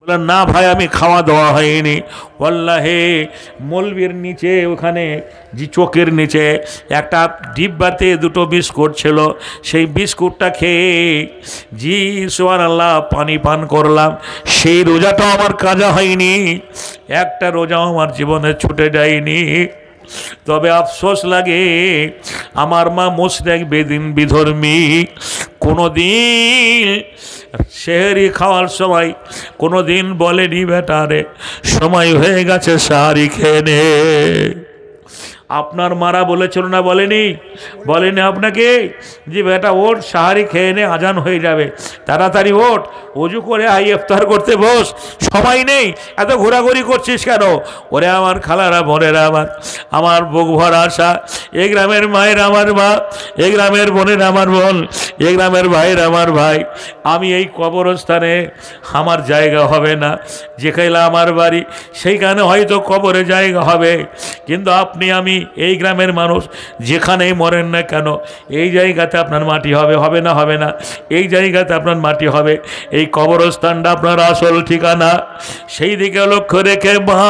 বললেন না ভাই আমি খাওয়া দাওয়া হয়নি। ওয়াল্লাহে মলবির নিচে ওখানে যে চোখের নিচে একটা ডিব্বাতে দুটো বিস্কুট ছিল, সেই বিস্কুটটা খেয়ে জি সুবহানাল্লাহ পানি পান করলাম। সেই রোজাটাও আমার কাজা হয়নি, একটা রোজাও আমার জীবনে ছুটে যায়নি। তবে আফসোস লাগে আমার মা মুশরিক বেদিন বিধর্মী, কোনো দিন সেহরি খাওয়ার সময় কোনো দিন বলেনি বেটারে সময় হয়ে গেছে সাহারি খেয়ে নে। আপনার মারা বলেছিল না, বলেনি? বলেনি আপনাকে যে বেটা ওঠ সাহারি খেয়ে নে, আজান হয়ে যাবে, তাড়াতাড়ি ওঠ, অজু করে আই ইফতার করতে বস, সময় নেই, এত ঘোরাঘুরি করছিস কেন? ওরে আমার খালারা বোনেরা, আমার বুক ভরা আশা, এই গ্রামের মায়ের আমার মা, এই গ্রামের বোনের আমার বোন, এই গ্রামের ভাইয়ের আমার ভাই, আমি এই কবরস্থানে আমার জায়গা হবে না। যেখানে আমার বাড়ি সেইখানে হয়তো কবরে জায়গা হবে, কিন্তু আপনি আমি এই গ্রামের মানুষ যেখানেই মরেন না কেন এই জায়গাতে আপনার মাটি হবে, হবে না? হবে না? এই জায়গাতে আপনার মাটি হবে। এই কবরস্থানটা আপনার আসল ঠিকানা। সেই দিকে লক্ষ্য রেখে মা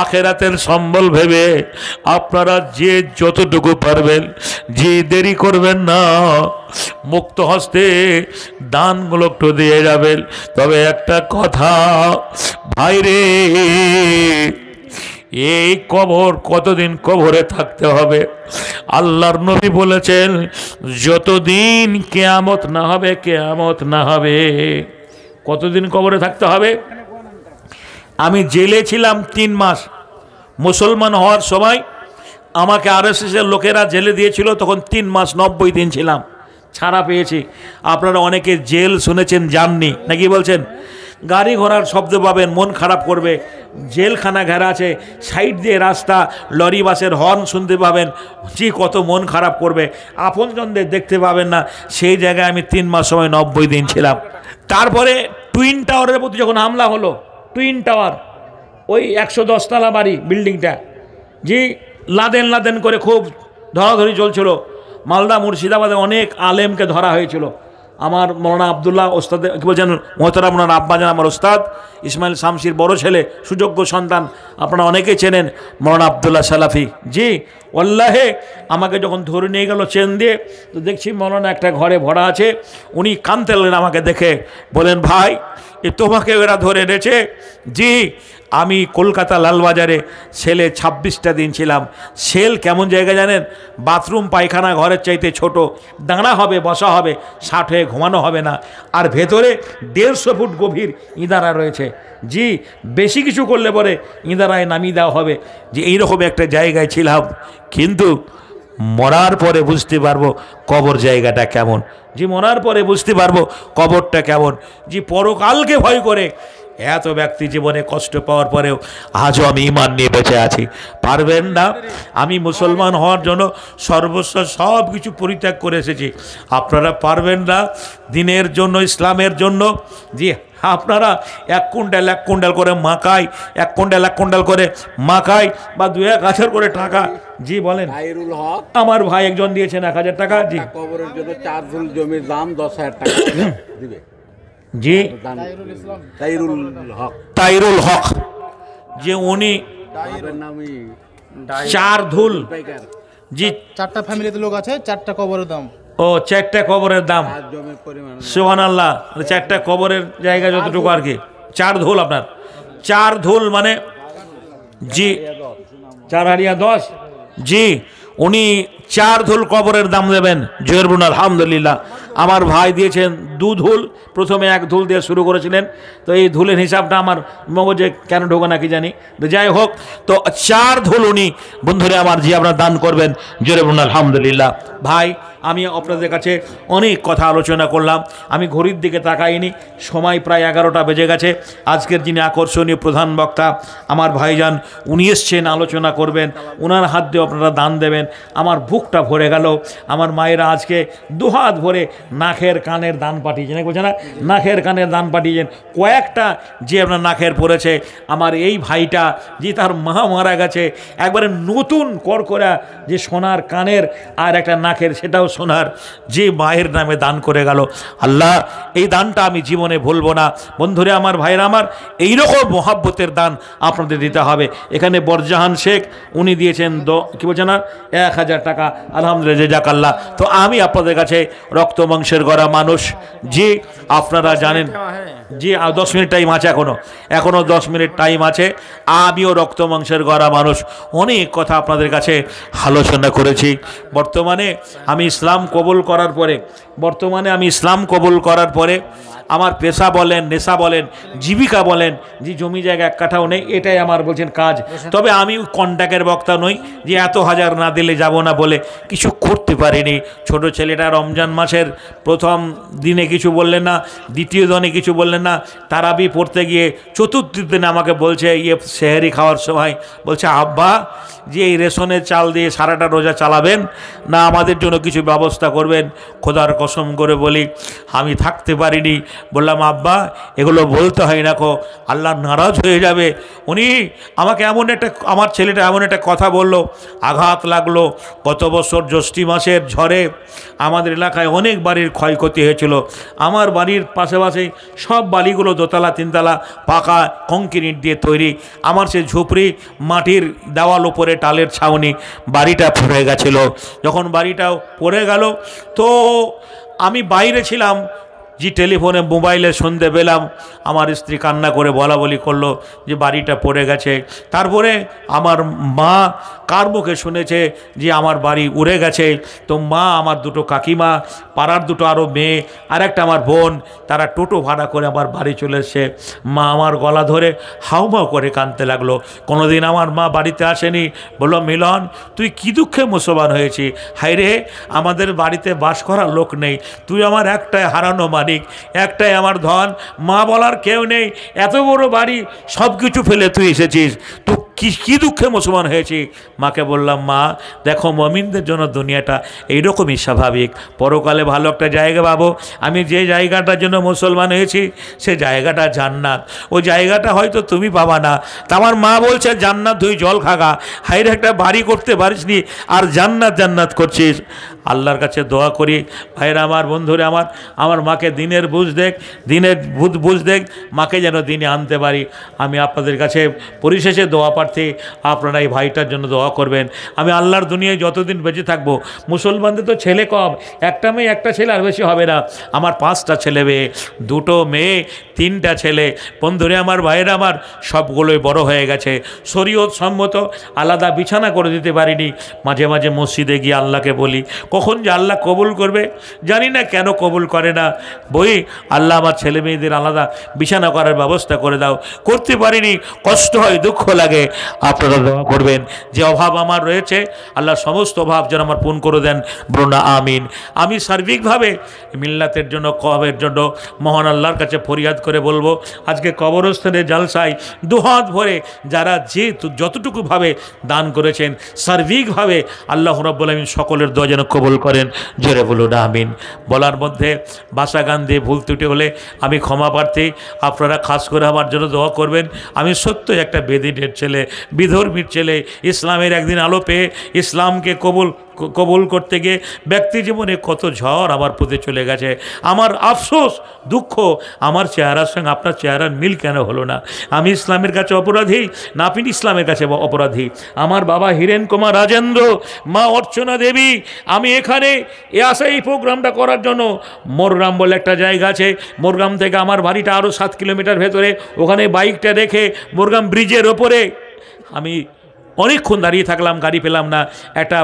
আখেরাতের সম্বল ভেবে আপনারা যে যতটুকু পারবেন, যে দেরি করবেন না, মুক্ত হস্তে দানগুলো একটু দিয়ে যাবেন। তবে একটা কথা ভাইরে, এই কবর কতদিন কবরে থাকতে হবে? আল্লাহর নবী বলেছেন যতদিন কিয়ামত না হবে, কিয়ামত না হবে। কতদিন কবরে থাকতে হবে? আমি জেলে ছিলাম 3 মাস। মুসলমান হওয়ার সময় আমাকে আরএসএসের লোকেরা জেলে দিয়েছিল, তখন 3 মাস 90 দিন ছিলাম, ছাড়া পেয়েছি। আপনারা অনেকে জেল শুনেছেন, যাননি নাকি? বলছেন গাড়ি ঘোড়ার শব্দ পাবেন, মন খারাপ করবে, জেলখানা ঘেরা আছে, সাইড দিয়ে রাস্তা, লরি বাসের হর্ন শুনতে পাবেন, যে কত মন খারাপ করবে, আপনজনদের দেখতে পাবেন না। সেই জায়গায় আমি 3 মাস সময় 90 দিন ছিলাম। তারপরে টুইন টাওয়ারের প্রতি যখন হামলা হলো, টুইন টাওয়ার ওই 110 তলা বাড়ি বিল্ডিংটা, জি লাদেন লাদেন করে খুব ধরাধরি চলছিল। মালদা মুর্শিদাবাদে অনেক আলেমকে ধরা হয়েছিল। আমার মৌলানা আবদুল্লাহ ওস্তাদ, কি বলছেন মোহতারাম মৌলানা আব্বাজান, আমার ওস্তাদ ইসমাইল শামসির বড় ছেলে, সুযোগ্য সন্তান, আপনারা অনেকেই চেনেন মৌলানা আবদুল্লাহ সালাফি। জি ওয়াল্লাহে আমাকে যখন ধরে নিয়ে গেল চেন দিয়ে, তো দেখছি মৌলানা একটা ঘরে ভরা আছে। উনি কাঁদতে লাগলেন আমাকে দেখে, বলেন ভাই এ তোমাকে এরা ধরে এনেছে? জি আমি কলকাতা লালবাজারে সেলে 26টা দিন ছিলাম। সেল কেমন জায়গা জানেন? বাথরুম পায়খানা ঘরের চাইতে ছোট, দাঁড়া হবে, বসা হবে, 60 হয়ে ঘুমানো হবে না, আর ভেতরে 150 ফুট গভীর ইঁদারা রয়েছে। জি বেশি কিছু করলে পরে ইঁদারায় নামিয়ে দেওয়া হবে। যে এইরকম একটা জায়গায় ছিলাম, কিন্তু মরার পরে বুঝতে পারবো কবর জায়গাটা কেমন। জি মরার পরে বুঝতে পারবো কবরটা কেমন। জি পরকালকে ভয় করে এত ব্যক্তি জীবনে কষ্ট পাওয়ার পরেও আজও আমি ঈমান নিয়ে বেঁচে আছি। পারবেন না? আমি মুসলমান হওয়ার জন্য সর্বস্ব সব কিছু পরিত্যাগ করে এসেছি। আপনারা পারবেন না দিনের জন্য, ইসলামের জন্য? জি আপনারা 1 কুইন্টাল 1 কুইন্টাল করে মাকাই, 1 কুইন্টাল 1 কুইন্টাল করে মাকাই, বা 2-1,000 করে টাকা। জি বলেন। আমার ভাই একজন দিয়েছেন 1000 টাকা। জি কবরের জন্য 4 ঝুল জমির দাম 10,000 টাকা দিবে। জি তাইরুল হক, যে উনি 4 ধুল, জি 4টা ফ্যামিলিতে লোক আছে, 4টা কবরের দাম। ও 4টা কবরের দাম, সুবহানাল্লাহ। 4টা কবরের জায়গা যতটুকু আর কি, 4 ধুল আপনার, 4 ধুল মানে জি 4 হারিয়া 10। জি উনি 4 ধুল কবরের দাম দেবেন। জোরে বলুন আলহামদুলিল্লাহ। আমার ভাই দিয়েছেন 2 ধুল, প্রথমে 1 ধুল দিয়ে শুরু করেছিলেন, তো এই ধুলের হিসাবটা আমার মগজে কেন ঢোকে না কি জানি, তো যাই হোক, তো 4 ধুল উনি বন্ধুরা আমার জি আপনারা দান করবেন। জোরে বলুন আলহামদুলিল্লাহ। ভাই আমি আপনাদের কাছে অনেক কথা আলোচনা করলাম, আমি ঘড়ির দিকে তাকাইনি, সময় প্রায় 11টা বেজে গেছে। আজকের যিনি আকর্ষণীয় প্রধান বক্তা আমার ভাইজান, উনি এসছেন আলোচনা করবেন, ওনার হাত দিয়ে আপনারা দান দেবেন। আমার বুকটা ভরে গেল। আমার মায়েরা আজকে 2 হাত ভরে নাকের কানের দান পাঠিয়েছেন, বলছে না নাকের কানের দান পাঠিয়েছেন। কয়েকটা যে আপনার নাকের পড়েছে, আমার এই ভাইটা যে তার মা মারা গেছে, একবারে নতুন করকরা যে সোনার কানের আর একটা নাকের, সেটাও সোনার যে মায়ের নামে দান করে গেল, আল্লাহ এই দানটা আমি জীবনে ভুলবো না। বন্ধুরে আমার, ভাইরা আমার, এইরকম মহাব্বতের দান আপনাদের দিতে হবে। এখানে বরজাহান শেখ উনি দিয়েছেন কি বলছে না 1000 টাকা, আলহামদুলিল্লাহ জাযাকাল্লাহ। তো আমি আপনাদের কাছে রক্ত মাংসের গড়া মানুষ, যে আপনারা জানেন যে 10 মিনিট টাইম আছে, এখনো 10 মিনিট টাইম আছে। আমিও রক্ত মাংসের গড়া মানুষ, অনেক কথা আপনাদের কাছে আলোচনা করেছি। বর্তমানে আমি ইসলাম কবুল করার পরে আমার পেশা বলেন, নেশা বলেন, জীবিকা বলেন, যে জমি জায়গা 1 কাঠাও নেই, এটাই আমার বলছেন কাজ। তবে আমি কন্ট্যাক্টের বক্তা নই যে এত হাজার না দিলে যাব না বলে কিছু করতে পারিনি। ছোট ছেলেটা রমজান মাসের প্রথম দিনে কিছু বললেন না, দ্বিতীয় দিনে কিছু বললেন না, তারাবি পড়তে গিয়ে চতুর্থ দিনে আমাকে বলছে সেহরি খাওয়ার সময় বলছে, আব্বা যে এই রেশনের চাল দিয়ে সারাটা রোজা চালাবেন না আমাদের জন্য কিছু ব্যবস্থা করবেন? খোদার কসম করে বলি আমি থাকতে পারিনি। বললাম, আব্বা এগুলো বলতে হয় না, আল্লাহ নারাজ হয়ে যাবে। উনি আমাকে আমার ছেলেটা এমন একটা কথা বলল, আঘাত লাগলো। গত বছর জ্যৈষ্ঠ মাসের ঝড়ে আমাদের এলাকায় অনেক বাড়ির ক্ষয়ক্ষতি হয়েছিল। আমার বাড়ির পাশাপাশি সব বাড়িগুলো দোতলা 3তলা পাকা কংক্রিট দিয়ে তৈরি। আমার সে ঝুপড়ি মাটির দেওয়াল উপরে টালের ছাউনি, বাড়িটা পড়ে গেছিল। যখন বাড়িটাও পড়ে গেল তো আমি বাইরে ছিলাম, যে টেলিফোনে মোবাইলে শুনতে পেলাম আমার স্ত্রী কান্না করে বলা বলি করলো যে বাড়িটা পড়ে গেছে। তারপরে আমার মা কার মুখে শুনেছে যে আমার বাড়ি উড়ে গেছে। তো মা, আমার 2 কাকিমা, পাড়ার 2 আরও মেয়ে, আর একটা আমার বোন, তারা টোটো ভাড়া করে আমার বাড়ি চলে এসছে। মা আমার গলা ধরে হাউমাউ করে কাঁদতে লাগলো। কোনোদিন আমার মা বাড়িতে আসেনি। বললো, মিলন তুই কি দুঃখে মুসলমান হয়েছি? হায় রে, আমাদের বাড়িতে বাস করার লোক নেই, তুই আমার একটাই হারানো মালিক, একটাই আমার ধন, মা বলার কেউ নেই, এত বড় বাড়ি সব কিছু ফেলে তুই এসেছিস, তো কি দুঃখে মুসলমান হয়েছি। মাকে বললাম, মা দেখো, মুমিনদের জন্য দুনিয়াটা এইরকমই স্বাভাবিক, পরকালে ভালো একটা জায়গা পাবো। আমি যে জায়গাটার জন্য মুসলমান হয়েছি সে জায়গাটা জান্নাত, ওই জায়গাটা হয়তো তুমি পাবা না। তা আমার মা বলছে, জান্নাত তুই জল খাগা, হাইরে একটা বাড়ি করতে পারিসনি আর জান্নাত করছিস। আল্লাহর কাছে দোয়া করি, ভাইরা আমার, বন্ধুরা আমার মাকে দিনের বুঝ দেখ, মাকে যেন দিনে আনতে পারি। আমি আপনাদের কাছে পরিশেষে দোয়া প্রার্থী, আপনারা এই ভাইটার জন্য দোয়া করবেন। আমি আল্লাহর দুনিয়ায় যতদিন বেঁচে থাকবো, মুসলমানদের তো ছেলে কম, একটা মেয়ে একটা ছেলে, আর বেশি হবে না। আমার 5টা ছেলে মেয়ে, 2 মেয়ে 3টা ছেলে। বন্ধুরা আমার, ভাইয়েরা আমার, সবগুলোই বড় হয়ে গেছে। শরীয়ত সম্মত আলাদা বিছানা করে দিতে পারিনি। মাঝে মাঝে মসজিদে গিয়ে আল্লাহকে বলি, কখন যে আল্লাহ কবুল করবে জানি না, কেন কবুল করে না। আল্লাহ আমার ছেলে মেয়েদের আলাদা বিছানা করার ব্যবস্থা করে দাও। করতে পারিনি, কষ্ট হয়, দুঃখ লাগে। আপনারা দোয়া করবেন, যে অভাব আমার রয়েছে আল্লাহ সমস্ত অভাব যেন আমার পূর্ণ করে দেন, বলুন না আমিন। আমি সার্বিকভাবে মিল্লাতের জন্য, কওমের জন্য মহান আল্লাহর কাছে ফরিয়াদ করে বলবো, আজকে কবরস্থানে জালসায় দুহাত ভরে যারা যতটুকুভাবে দান করেছেন, সার্বিকভাবে আল্লাহ রাব্বুল আলামিন সকলের দোয়া যেন কবুল করেন, জোরে বলুন আমিন। বলার মধ্যে ভাষা গান দিয়ে ভুল ত্রুটি হলে আমি ক্ষমা প্রার্থী। আপনারা খাস করে আমার জন্য দোয়া করবেন। আমি সত্যই একটা বেদিনের ছেলে, বিধর্মীর ছেলে, ইসলামের একদিন আলো পেয়ে ইসলামকে কবুল করতে গিয়ে ব্যক্তি জীবনে কত ঝড় আমার প্রতি চলে গেছে। আমার আফসোস, দুঃখ, আমার চেহারার সঙ্গে আপনার চেহারার মিল কেন হলো না? আমি ইসলামের কাছে অপরাধী না আপনি ইসলামের কাছে অপরাধী? আমার বাবা হীরেন কুমার রাজেন্দ্র, মা অর্চনা দেবী, আমি এখানে আসা এই প্রোগ্রামটা করার জন্য মোরগ্রাম বলে একটা জায়গা আছে, মোরগ্রাম থেকে আমার বাড়িটা আরও 7 কিলোমিটার ভেতরে, ওখানে বাইকটা রেখে মোরগ্রাম ব্রিজের ওপরে আমি অনেকক্ষণ দাঁড়িয়ে থাকলাম, গাড়ি পেলাম না। একটা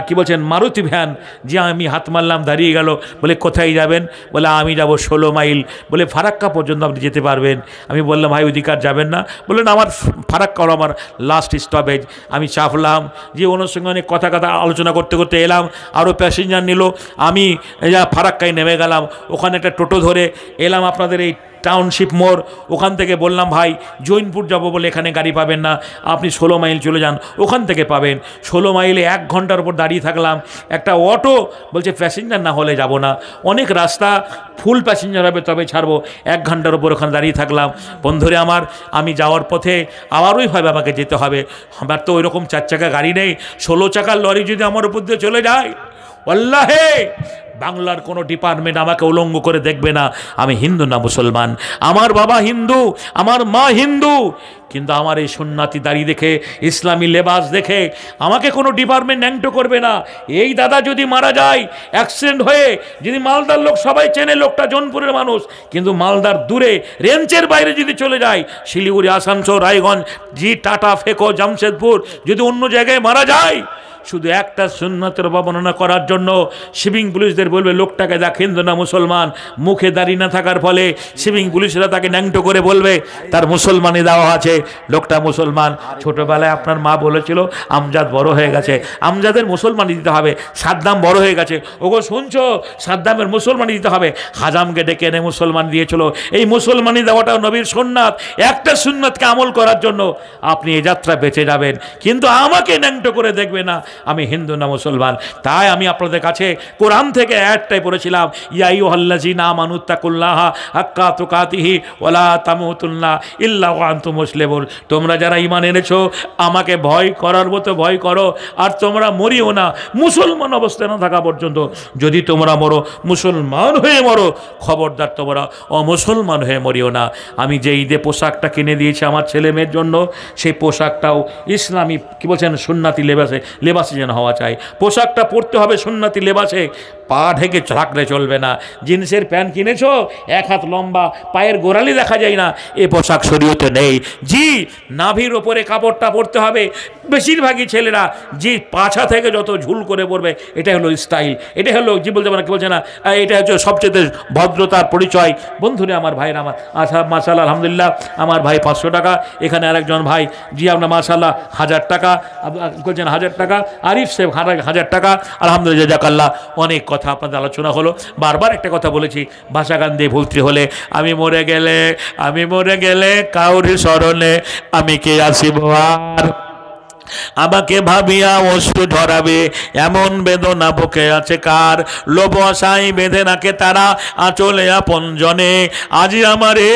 কি বলছেন মারুতি ভ্যান, যে আমি হাত মারলাম, দাঁড়িয়ে গেল। বলে কোথায় যাবেন? বলে আমি যাব 16 মাইল। বলে ফারাক্কা পর্যন্ত আপনি যেতে পারবেন? আমি বললাম, ভাই ওইদিকার যাবেন না? বললেন আমার ফারাক্কা হলো আমার লাস্ট স্টপেজ। আমি চাপলাম, যে ওনার সঙ্গে অনেক কথা আলোচনা করতে করতে এলাম, আরও প্যাসেঞ্জার নিল। আমি ফারাক্কায় নেমে গেলাম, ওখানে একটা টোটো ধরে এলাম আপনাদের এই টাউনশিপ মোড়। ওখান থেকে বললাম, ভাই জৈনপুর যাব, বলে এখানে গাড়ি পাবেন না, আপনি 16 মাইল চলে যান, ওখান থেকে পাবেন। 16 মাইলে 1 ঘন্টার উপর দাঁড়িয়ে থাকলাম। একটা অটো বলছে প্যাসেঞ্জার না হলে যাব না, অনেক রাস্তা, ফুল প্যাসেঞ্জার হবে তবে ছাড়বো। 1 ঘন্টার উপর ওখানে দাঁড়িয়ে থাকলাম। বন্ধুরে আমার, আমি যাওয়ার পথে আবার ওইভাবে আমাকে যেতে হবে। আমার তো ওইরকম 4 চাকা গাড়ি নেই, 16 চাকার লরি যদি আমার উপর দিয়ে চলে যায়, আল্লাহে বাংলার কোনো ডিপার্টমেন্ট আমাকে উলঙ্গ করে দেখবে না। আমি হিন্দু না মুসলমান, আমার বাবা হিন্দু, আমার মা হিন্দু, কিন্তু আমার এই সুন্নাতি দাড়ি দেখে, ইসলামী লেবাস দেখে আমাকে কোনো ডিপার্টমেন্ট ন্যাংটো করবে না। এই দাদা যদি মারা যায় অ্যাক্সিডেন্ট হয়ে, যদি মালদার লোক সবাই চেনে, লোকটা জোনপুরের মানুষ, কিন্তু মালদার দূরে রেঞ্চের বাইরে যদি চলে যায়, শিলিগুড়ি, আসানসোল, রায়গঞ্জ, টাটা, ফেকো, জামশেদপুর, যদি অন্য জায়গায় মারা যায়, শুধু একটা সুন্নতের অবমাননা করার জন্য সিভিং পুলিশদের বলবে লোকটাকে দেখ হিন্দু না মুসলমান, মুখে দাড়ি না থাকার ফলে সিভিং পুলিশরা তাকে ন্যাংটো করে বলবে তার মুসলমানি দেওয়া আছে, লোকটা মুসলমান। ছোটবেলায় আপনার মা বলেছিল আমজাদ বড় হয়ে গেছে, আমজাদের মুসলমানি দিতে হবে, সাদ্দাম বড় হয়ে গেছে, ওগো শুনছো সাদ্দামের মুসলমানি দিতে হবে, হাজামকে ডেকে এনে মুসলমান দিয়েছিল। এই মুসলমানি দেওয়াটাও নবীর সুন্নাত। একটা সুন্নাতকে আমল করার জন্য আপনি এই যাত্রা বেঁচে যাবেন, কিন্তু আমাকে ন্যাংটো করে দেখবে না আমি হিন্দু না মুসলমান। তাই আমি আপনাদের কাছে কোরআন থেকে একটাই পড়েছিলাম, ইয়া আইয়ুহাল্লাযীনা আমানুত্তাকুল্লাহা হাক্কা তুকাতিহি ওয়ালা তামুতুন্না ইল্লা ওয়া আনতুম মুসলিমুন। তোমরা যারা ঈমান এনেছো আমাকে ভয় করার মতো ভয় করো, আর তোমরা মরিও না মুসলমান অবস্থায় না থাকা পর্যন্ত। যদি তোমরা মরো মুসলমান হয়ে মরো, খবরদার তোমরা অমুসলমান হয়ে মরিও না। আমি যে ঈদে পোশাকটা কিনে দিয়েছি আমার ছেলে মেয়ের জন্য, সেই পোশাকটাও ইসলামী কি বলছেন সুন্নাতি লেবাসে যেন হওয়া চাই। পোশাকটা পরতে হবে সুন্নাতি লেবাসে, পা ঢেকে থাকলে চলবে না। জিন্সের প্যান্ট কিনেছো 1 হাত লম্বা, পায়ের গোড়ালি দেখা যায় না, এ পোশাক শরীয়তে নেই। জি নাভির ওপরে কাপড়টা পরতে হবে। বেশিরভাগই ছেলেরা জি পাছা থেকে যত ঝুল করে পরবে, এটা হলো স্টাইল, এটা হলো জি বলতে পারে কি বলছে না, এটা হচ্ছে সবচেয়ে ভদ্রতার পরিচয়। বন্ধুরা আমার ভাইরা আমার, আচ্ছা মাশাআল্লাহ আলহামদুলিল্লাহ, আমার ভাই 500 টাকা, এখানে আরেকজন ভাই জি আপনার মাশাআল্লাহ 1000 টাকা বলছেন, 1000 টাকা, আরিফ সাহেব 1000 টাকা, আলহামদুলিল্লাহ জাযাকাল্লাহ। অনেক কথা আপনাদের আলোচনা হলো। বারবার একটা কথা বলেছি, ভাষা গান দিয়ে ভুলতে হলে, আমি মরে গেলে কাউরি স্মরণে আমি কে আসিব আর, আমাকে ভাবিয়া অশ্রু ঝরাবে এমন বেদনা বুকে আছে কার, লোভ আশায় বেঁধে রাখে তারা আঁচলে আপন জনে, আজি আমারে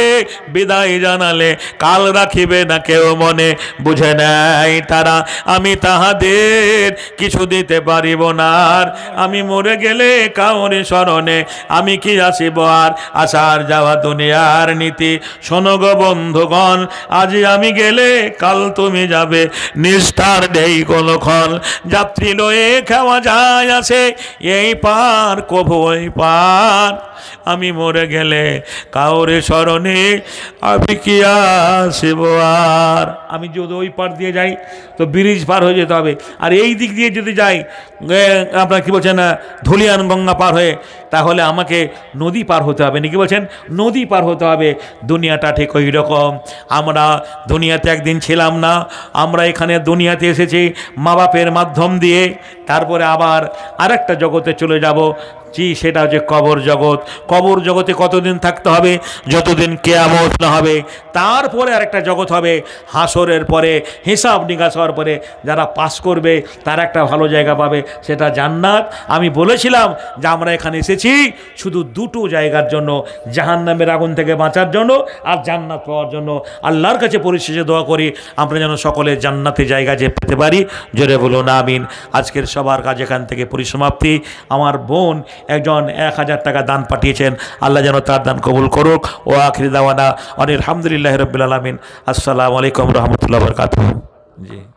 বিদায় জানালে কাল রাখিবে না কেউ মনে, বুঝে নেয় তারা আমি তাহাদের কিছু দিতে পারিব না আর, আমি মরে গেলে কাউরি স্মরণে আমি কি আসিব আর, আসার যাওয়া দুনিয়ার নীতি শোনো গো বন্ধুগণ, আজি আমি গেলে কাল তুমি যাবে, নিষ্ঠার নেই কোনক্ষণ, যাত্রী লয়ে খাওয়া যায় আছে এই পার কভু ওই পার, আমি মরে গেলে কাউরে স্মরণে আমি কি আসিব আর। আমি যদি ওই পার দিয়ে যাই তো ব্রিজ পার হয়ে যেতে হবে, আর এই দিক দিয়ে যদি যাই আপনার কি বলছেন ধুলিয়ান গঙ্গা পার হয়ে, তাহলে আমাকে নদী পার হতে হবে নাকি বলছেন, নদী পার হতে হবে। দুনিয়াটা ঠিক ওই রকম, আমরা দুনিয়াতে একদিন ছিলাম না, আমরা এখানে দুনিয়াতে এসেছি মা বাপের মাধ্যম দিয়ে, তারপরে আবার আরেকটা জগতে চলে যাব, জি সেটা হচ্ছে কবর জগৎ। কবর জগতে কতদিন থাকতে হবে, যতদিন কিয়ামত না হবে। তারপরে আরেকটা জগৎ হবে হাসরের পরে, হিসাব নিকাশ হওয়ার পরে যারা পাস করবে তারা একটা ভালো জায়গা পাবে, সেটা জান্নাত। আমি বলেছিলাম যে আমরা এখানে এসেছি শুধু দুটো জায়গার জন্য, জাহান্নামের আগুন থেকে বাঁচার জন্য আর জান্নাত পাওয়ার জন্য। আল্লাহর কাছে পরিশেষে দোয়া করি আমরা যেন সকলে জান্নাতে জায়গা যে পেতে পারি, জোরে বলুন আমিন। আজকের সবার কাজ এখান থেকে পরিসমাপ্তি। আমার বোন একজন 1000 টাকা দান পাঠিয়েছেন, আল্লাহ যেন তার দান কবুল করুক। ও আখিরি দাওয়ানা আলহামদুলিল্লাহি রাব্বিল আলামিন। আসসালামু আলাইকুম রহমতুল্লাহ বরকাতুহু। জি।